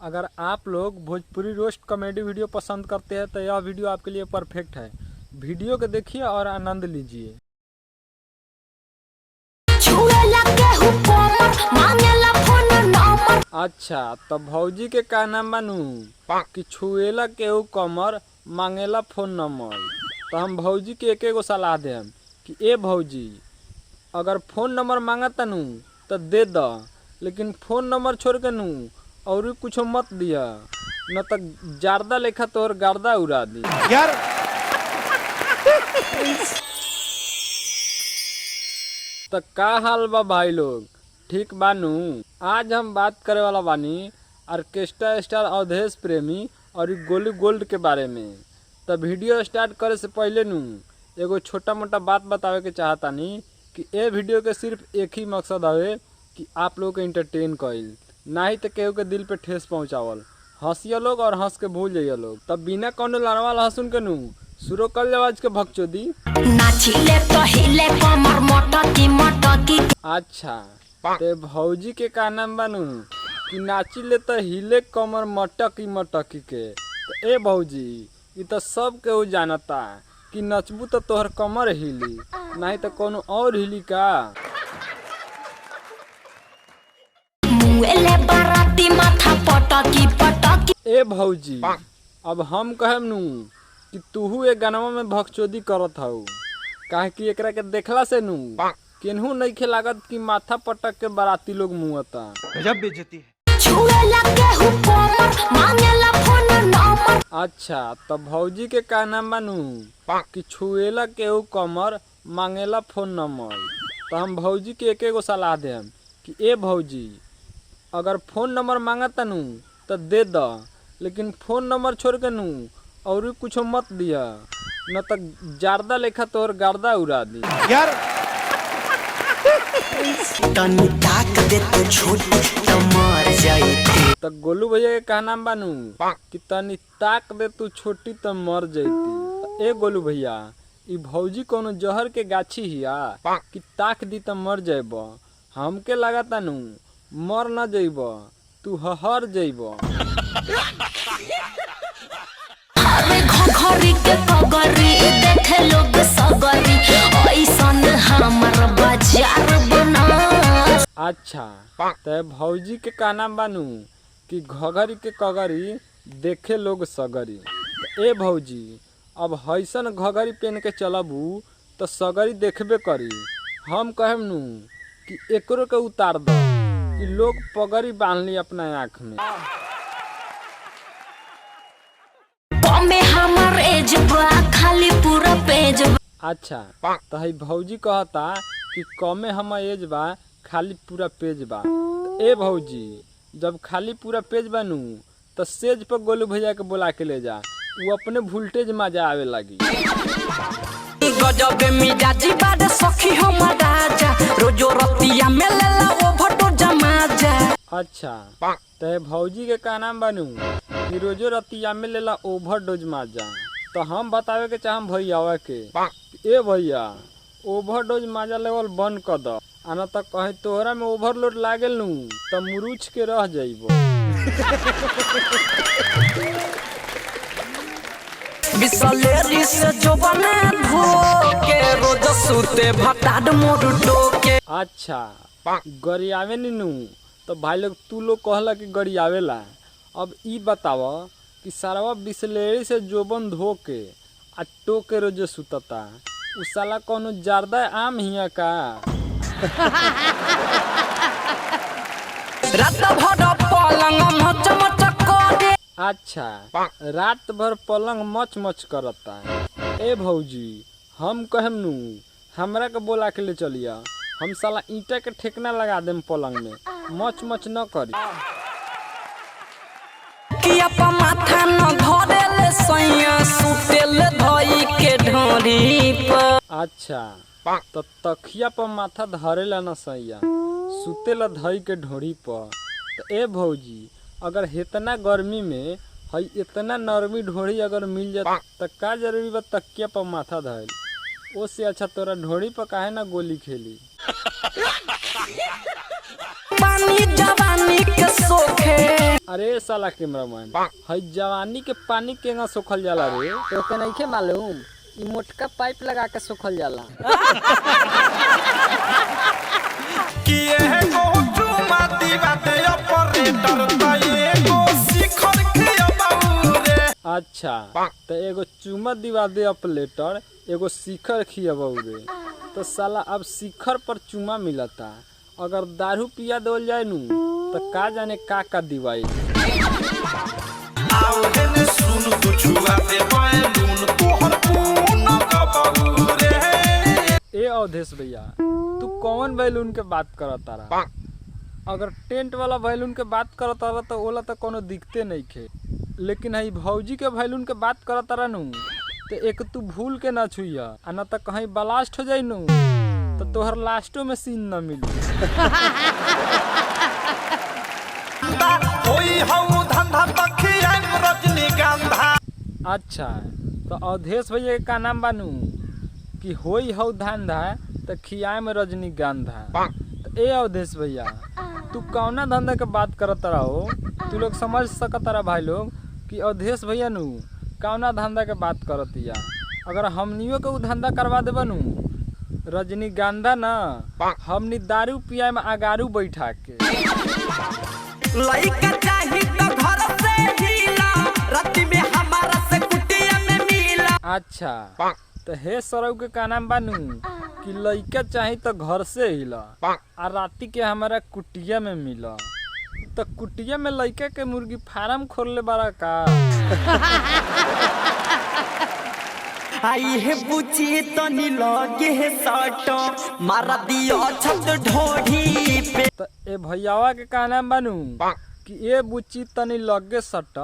अगर आप लोग भोजपुरी रोस्ट कॉमेडी वीडियो पसंद करते हैं तो यह वीडियो आपके लिए परफेक्ट है। वीडियो को देखिए और आनंद लीजिए। अच्छा, तो भौजी के का नाम बानू कि छुएला केहू कमर मांगेला फोन नंबर। तो हम भौजी के एक सलाह देम कि ए भौजी, अगर फोन नंबर मांगता नू तो दे द, लेकिन फोन नंबर छोड़ के नू और कुछ मत दिया, न तो जारदा लेखा तोर गर्दा उड़ा दी यार। तो का हाल बा भाई लोग, ठीक बानू? आज हम बात करे वाला बानी ऑर्केस्ट्रा स्टार अवधेश प्रेमी और गोलू गोल्ड के बारे में। तो वीडियो स्टार्ट करे से पहले नू एगो छोटा मोटा बात बतावे के चाहतानी कि ए वीडियो के सिर्फ एक ही मकसद है कि आप लोग के इंटरटेन कइल, ना ही तो केहू के दिल पे ठेस पहुँचावल। हंसिया लोग और हंस के भूल जाइए लोग। तब बिना कौनो लड़वा लहसुन के नू शुरू कर ले आज के भक्चोदी। अच्छा, ते भौजी के का नाम बानू कि नाची ले तो हिले कमर मटकी मटकी के। तो ए भौजी, ये तो सब केहू जानता कि नचबू तो तोहर कमर हिली, नहीं तो कोनो और हिली का। ए भौजी, अब हम कहम नू कि तूहू एक गानवा में भक्चोदी करत हऊ, काहे कि एकरा के देखला से नू केनहू नइखे लागत कि माथा पटक के बाराती लोग मुआता। गजब बेइज्जती है। अच्छा, तो भौजी के का नाम बानू कि छुएला केहू कमर मांगेला फोन नंबर। तो हम भौजी के एक सलाह देम कि ए भौजी, अगर फोन नंबर मांगता नू तो दे द, लेकिन फोन नंबर छोड़ के नू और कुछ मत दिया, न तो जारदा लेखा तोर गर्दा उड़ा दी यार। तो गोलू भैया के का नाम बानू कि तनी ताक दे तू छोटी तो मर जैती। ए गोलू भैया, ई भौजी कोनो जहर के गाछी हिया कि ताक दी तो मर जाइब? हमके लागता नू मर न जाइब, तू हर जाइब। अच्छा, तो भौजी के का नाम बानू कि घघरी के कगरी देखे लोग सगरी। ए भौजी, अब हैसन घघरी पहन के चलबू तो सगरी देखबे करी। हम कहम नू कि एकरो के उतार दो कि लोग पगड़ी बांध ली अपना आँख में। खाली पूरा पेज। अच्छा, तो है भौजी कहता कि कमे हम एज बा खाली पूरा पेज बा। ए भौजी, जब खाली पूरा पेज बनू तो सेज पर गोलू भैया के बुला के ले जा, वो अपने वोल्टेज मजा आवे लगी। गजब मिजाजी बाद सखी हम राजा, रोजो रतिया में लेला वो भटो जमा जा। अच्छा, तो भौजी के का नाम बनू कि रोजो रतिया में लेला ओवरडोज माजा। तो हम बतावे के चाहम भैया के, ए भैया, ओवरडोज माजा लेवल बंद कर दो, आना तो कहे तोहरा में ओवरलोड लागल नू तो मुरुच के रह जाइबो। बिसलेरी से जो बने धोके रोज सुते भटाड मोर डोके। अच्छा, गरियावे नीनू तो भाई लोग तू लोग कहला कि गरियावेला। अब ई बताव कि सारा बिसलेरी से जोबन धोके आ टोके रोज सुतता, उ साला कोनो जारदा आम हिया का? रात भर पलंग मच मच करे। अच्छा, रात भर पलंग मच मच करता। ए भौजी, हम कहम नू हमरा के बोला के ले चलिया, हम साला ईंटा के ठेकना लगा देम पलंग में, मच मच न करी। माथा न धरेले सैया सुतेल धई के ढोरी पर। अच्छा, तो तखिया पर माथा धरेला न सैया सुतेला धई के ढोरी पर। तो ए भौजी, अगर इतना गर्मी में हई इतना नरमी ढोरी अगर मिल जाता तो का जरूरी बा तकिया पर माथा धइल? उससे अच्छा तोरा ढोरी पर काहे ना गोली खेली। पानी जवानी के सोखे। अरे साला कैमरामैन, हई जवानी के पानी केना सोखल जाला रे? तो के नइखे मालूम, ई मोटका पाइप लगा के सोखल जाला। किए गो चुमा दीवाते ऑपरेटर ताए गो शिखर के बाबू रे। अच्छा, तो एगो चुमा दिवा दे ऑपरेटर, एगो शिखर खियाबू रे। तो साला अब शिखर पर चुमा मिलता, अगर दारू पिया देवल जाए नू तो का जाने का दिवाई। आओ हेने सुन कुछुआ दे बैलून तोहर पून का बाबू रे। ए अवधेश भैया, तू कौन बैलून के बात करत तारा? अगर टेंट वाला बैलून के बात करत तारा तो ओला तो कोनो दिखते नहीं खे, लेकिन हई भौजी के बैलून के बात करत तारा नू तो एक तू भूल के ना छुइया, आ ना तो कहीं ब्लास्ट हो जाई नू तो तोहर लास्टो में सीन न मिली। होई हऊ धंधा तखिया रजनीगंधा। अच्छा, तो अवधेश भैया का नाम बानू कि होई हऊ धंधा तो खियाए में रजनीगंधा। तो ए अवधेश भैया, तू कौना धंधा के बात करत रहो? तू लोग समझ सकत रहा भाई लोग कि अवधेश भैया नू कौना धंधा के बात करतिया। अगर हमनियों के उ धंधा करवा देबा नू रजनीगंधा ना, हमनी दारू पियाए में अगारू बैठा के। लइका चाही तो घर से हिला, राती में हमारा से कुटिया में मिला। अच्छा, तो हे सरऊ के का नाम बानू कि लइका चाही तो घर से हिला आ राती के हमारा कुटिया में मिला। तो कुटिया में लइका के मुर्गी फार्म खोलले बारा का? आई है बुची तो नी लगे है सट मारा दियो छत ढोढ़ी पे। तो ए भैयावा के का नाम बानू कि ए बुच्ची तनी लगे सट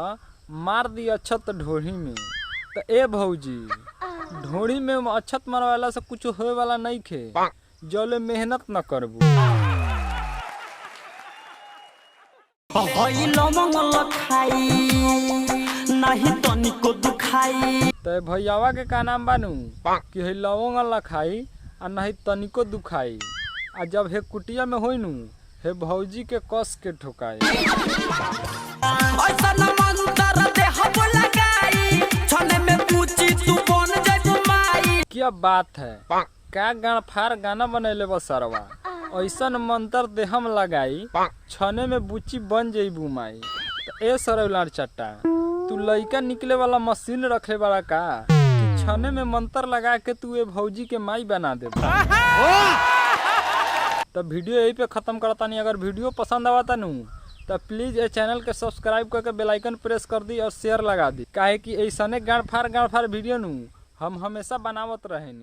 मार दी अछत ढोढ़ी में। तो ए भौजी, ढोढ़ी में अछत मारवाला से कुछ होए वाला नहीं खे, जौले मेहनत न करबू। हई लवंग लखाई नहीं तनिको दुखाई। तो भैयावा के का नाम बानू कि हे लवंग ला खाई आ नहीं तनिको दुखाई, आ जब हे कुटिया में होई नू हे भौजी के कस के ठोकाई। ऐसा न मंतर दे हम लगाई, छने में पूछी तू बन जाबू माई। क्या बात है, का गान फार गाना बनैले बसरवा। ऐसन मंत्र दे हम लगाई, छने में बुच्ची बन जइबू माई। तो ए सरौलार चट्टा, तू लइका निकले वाला मशीन रखे वाला का कि छने में मंत्र लगा के तू ए भौजी के माई बना दे। तो वीडियो यही पे खत्म करता नहीं। अगर वीडियो पसंद आवता नू तो प्लीज ए चैनल के सब्सक्राइब करके बेल आइकन प्रेस कर दी और शेयर लगा दी, काहे कि ऐसने गाड़ फार वीडियो नू हम हमेशा बनावत रहेनी।